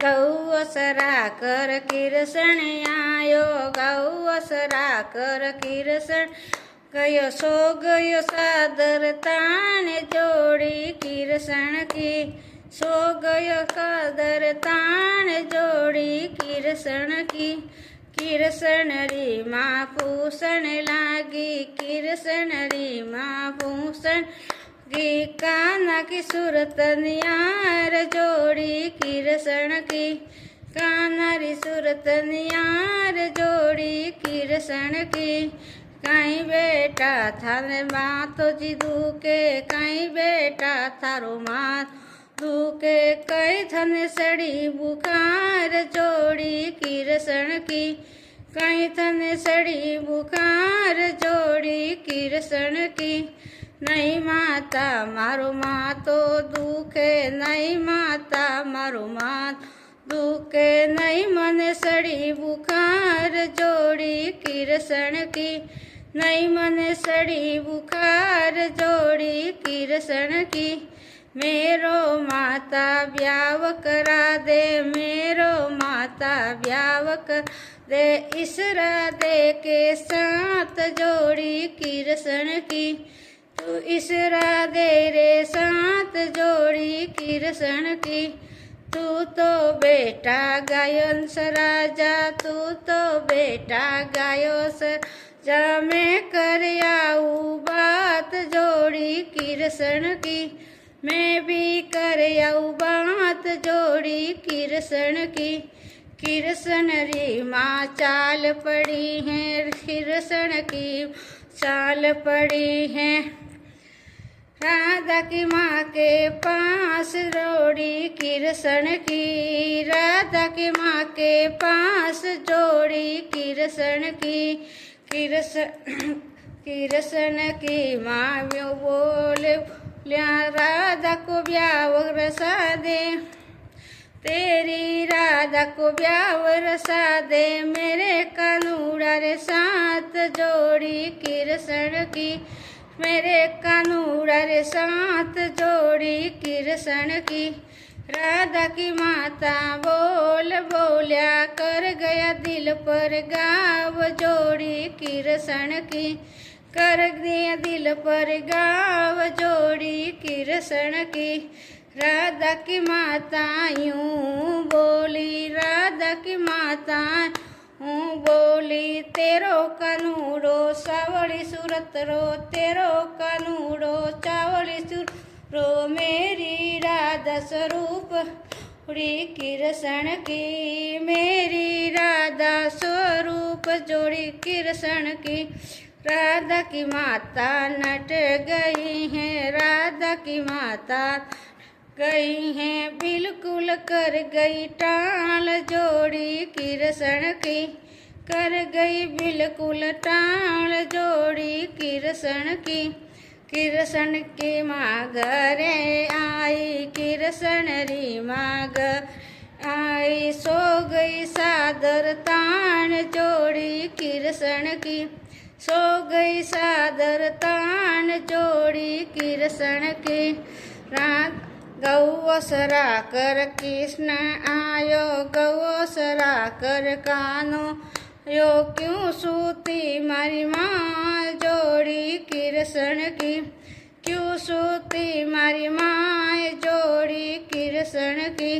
गौसरा कर कृष्ण आयो, गौसरा कर कृष्ण गयो सो गयो सादर तान जोड़ी कृष्ण की, सो गयो सादर तान जोड़ी कृष्ण की। कृष्ण री माँ पूषण लागी, कृष्ण री माँ पूषण की, कान्हा की सूरत नियार जोड़ी कृष्ण की, कान्हा री सूरत नियार जोड़ी कृष्ण की। कहीं बेटा थारे मातो जी दुखे, कहीं बेटा थारो मात दुखे, कहीं थन सड़ी बुखार जोड़ी कृष्ण की, कहीं थन सड़ी बुखार जोड़ी कृष्ण की। नहीं माता मारो मातो दुखे, नहीं माता मारो मात दुखे, नहीं मन सड़ी बुखार जोड़ी कृष्ण की, नहीं मन सड़ी बुखार जोड़ी कृष्ण की। मेरो माता ब्याव करा दे, मेरो माता ब्याव कर दे, इस राधे के साथ जोड़ी कृष्ण की, तू इस राधे रे साथ जोड़ी कृष्ण की। तू तो बेटा गायंस राजा, तू तो बेटा गायो सर जा, मैं कर आऊँ बात जोड़ी कृष्ण की, मैं भी कर आऊँ बात जोड़ी कृष्ण की। कृष्ण री माँ चाल पड़ी है, कृष्ण की चाल पड़ी है, राधा की माँ के पास जोड़ी कृष्ण की, राधा की माँ के पास जोड़ी कृष्ण की। कृष्ण की माँ बोले राधा को ब्याह रसा दे, तेरी राधा को ब्याह रसा दे, मेरे कानूड़ा रे साथ जोड़ी कृष्ण की, मेरे कानूड़ा रे साथ जोड़ी कृष्ण की। राधा की माता बोल बोलिया कर गया दिल पर गाव जोड़ी कृष्ण की, कर दिया दिल पर गाव जोड़ी कृष्ण की। राधा की माता यूं बोली, राधा की माता हूँ बोली, तेरो कानूड़ो सावड़ी सूरत रो, तेरो कानूड़ो चावड़ी सूरत रो, मेरी राधा स्वरूप जोड़ी कृष्ण की, मेरी राधा स्वरूप जोड़ी कृष्ण की। राधा की माता नट गई है, राधा की माता गई हैं, बिल्कुल कर गई टाल जोड़ी कृष्ण की, कर गई बिल्कुल टाल जोड़ी कृष्ण की। कृष्ण की माँ घरे आई, कृष्ण री माँ घर आई, सो गई सादर तान जोड़ी कृष्ण की, सो गई सादर तान जोड़ी कृष्ण की। रात गौसरा कर कृष्ण आयो, गौसरा कर कानो यो, क्यों सूती मारी माँ जोड़ी कृष्ण की, क्यों सूती मारी माँ जोड़ी कृष्ण की।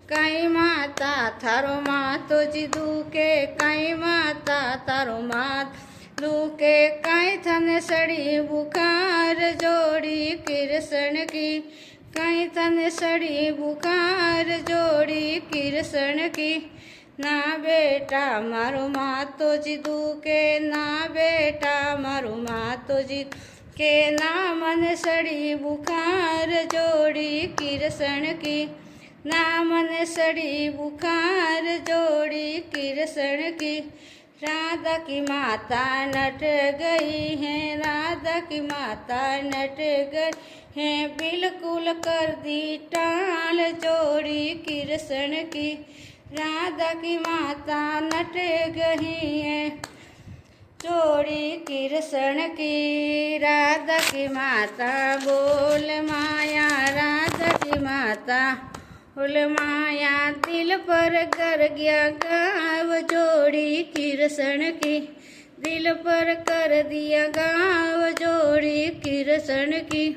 कई माता थारो मातो जी दुखे, कई माता थारो मात दुखे, कई थन सड़ी बुखार जोड़ी कृष्ण की, कहीं तन सड़ी बुखार जोड़ी कृष्ण की। ना बेटा मारो मातो जी दुखे, ना बेटा मारो मातो जी के, ना मन सड़ी बुखार जोड़ी कृष्ण की, ना मन सड़ी बुखार जोड़ी कृष्ण की। राधा की माता नट गई है, राधा की माता नट गई है, बिल्कुल कर दी टाल जोड़ी कृष्ण की। राधा की माता नट गई है जोड़ी कृष्ण की। राधा की माता बोल माया, राधा की माता फूल माया दिल पर कर गया गाँव जोड़ी कृष्ण की, दिल पर कर दिया गाँव जोड़ी कृष्ण की।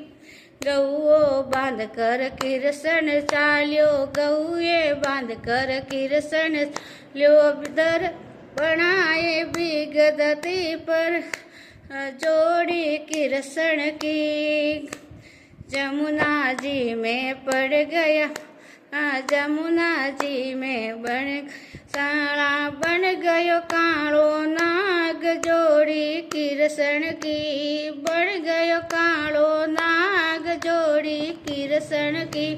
गऊ बांध कर कृष्ण चाल्यो, गऊए बांध कर कृष्ण ल्यो, दर बनाए बिगदती पर जोड़ी कृष्ण की। जमुना जी में पड़ गया, जमुना जी में साड़ा बन गयो कालो नाग जोड़ी कृष्ण की, बन गयो कालो नाग जोड़ी कृष्ण की।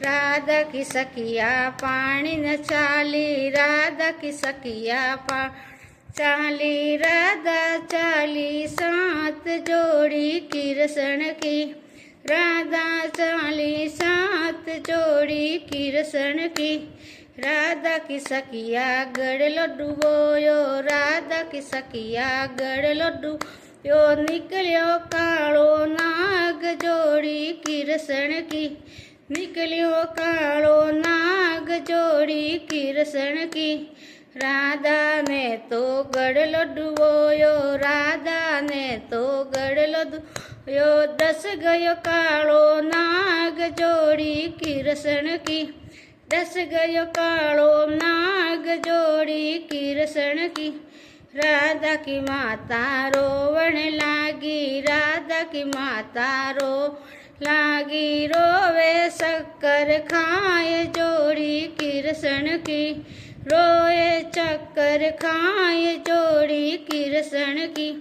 राधा की सखिया पानी न चाली, राधा की सखिया चाली, राधा चाली सात जोड़ी कृष्ण की, राधा चाली सात जोड़ी कृष्ण की। राधा की सखिया गड़लो डुबोयो, राधा की सखिया गड़लो डुबोयो, निकलियो कालो नाग जोड़ी कृष्ण की, निकलियो कालो नाग जोड़ी कृष्ण की। राधा ने तो गड़लो डुबोयो, राधा ने तो गड़लो डुबोयो, दस गयो कालो नाग जोड़ी कृष्ण की, दस गयो कालो नाग जोड़ी कृष्ण की। राधा की माता रोवण लागी, राधा की माता रो लागी, रोवे शक्कर खाए जोड़ी कृष्ण की, रोए चक्कर खाए जोड़ी कृष्ण की।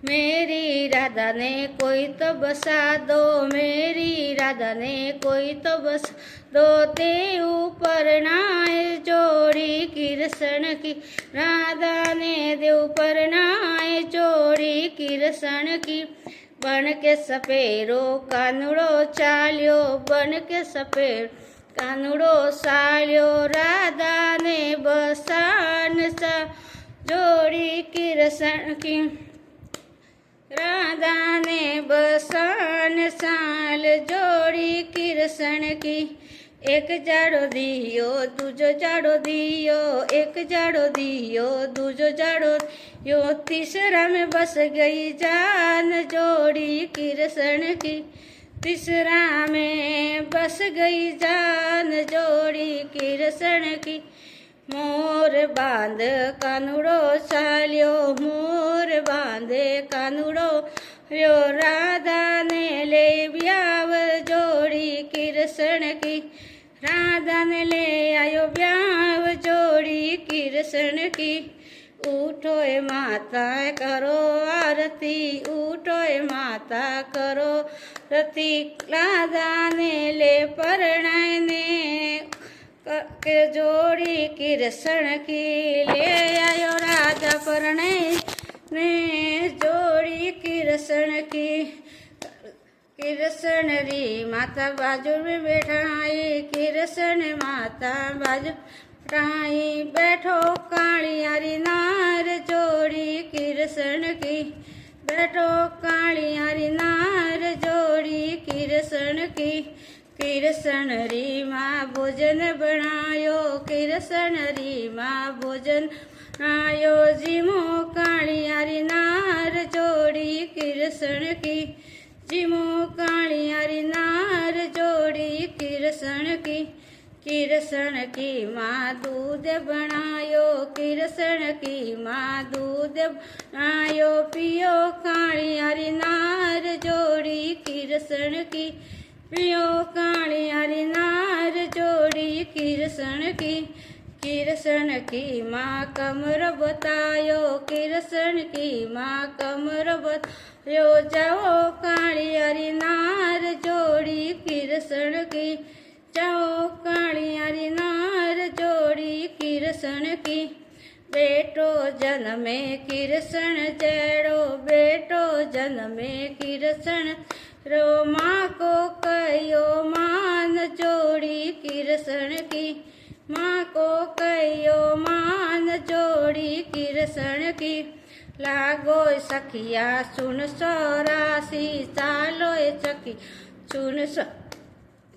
मेरी राधा ने कोई तो बसा दो, मेरी राधा ने कोई तो बस दो, ते ऊपर नाए जोड़ी कृष्ण की, राधा ने देव पर नाए जोड़ी कृष्ण की। बन के सपेरो कानुड़ो चाल्यो, बन के सपेरो कानुड़ो साल्यो, राधा ने बसान सा जोड़ी कृष्ण की, राधा ने बसान साल जोड़ी कृष्ण की। एक जाड़ो दियो दूजो जाड़ो दियो, एक जाड़ो दियो दूजो जाड़ो दियो, तीसरा में बस गई जान जोड़ी कृष्ण की, तीसरा में बस गई जान जोड़ी कृष्ण की। मोर बांध कानुड़ो चाल्यो, मोर बांधे कानुड़ो ल्यो, राधा ने ले ब्याव जोड़ी कृष्ण की, राधा ने ले आयो ब्याव जोड़ी कृष्ण की। उठो ए माता करो आरती, उठो ए माता करो रति, राधा ने ले परणाय ने के जोड़ी कृष्ण की, ले आयो राधा परणाय ने जोड़ी कृष्ण की। कृष्ण री माता बाजू में बैठाई, कृष्ण माता बाजू बैठाई, बैठो कालियारी नार जोड़ी कृष्ण की, बैठो कालियारी नार जोड़ी कृष्ण की। कृष्ण री माँ भोजन बनायो, कृष्ण री माँ भोजन बनायो, जिमो कालियारी नार जोड़ी कृष्ण की, जिमो कालियारी नार जोड़ी कृष्ण की। कृष्ण की माँ दूध बनायो, कृष्ण की माँ दूध बनायो, पियो कालियारी नार जोड़ी कृष्ण की, पियो कालियारी नार जोड़ी कृष्ण की। कृष्ण की माँ कमर बतायो, कृष्ण की माँ कमर बतायो, जाओ कालियारी नार जोड़ी कृष्ण की, जाओ कालियारी नार जोड़ी कृष्ण की। बेटो जन्मे कृष्ण जड़ो, बेटो जन्मे कृष्ण रो, माँ को कहियो मान जोड़ी कृष्ण की, माँ को कहियो मान जोड़ी कृष्ण की। लागो सखिया सुन 84, चालो सखी सुन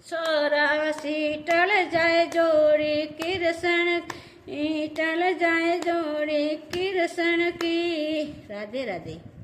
चौरासी टल जाए जोड़ी कृष्ण की, टल जाए जोड़ी कृष्ण की। राधे राधे।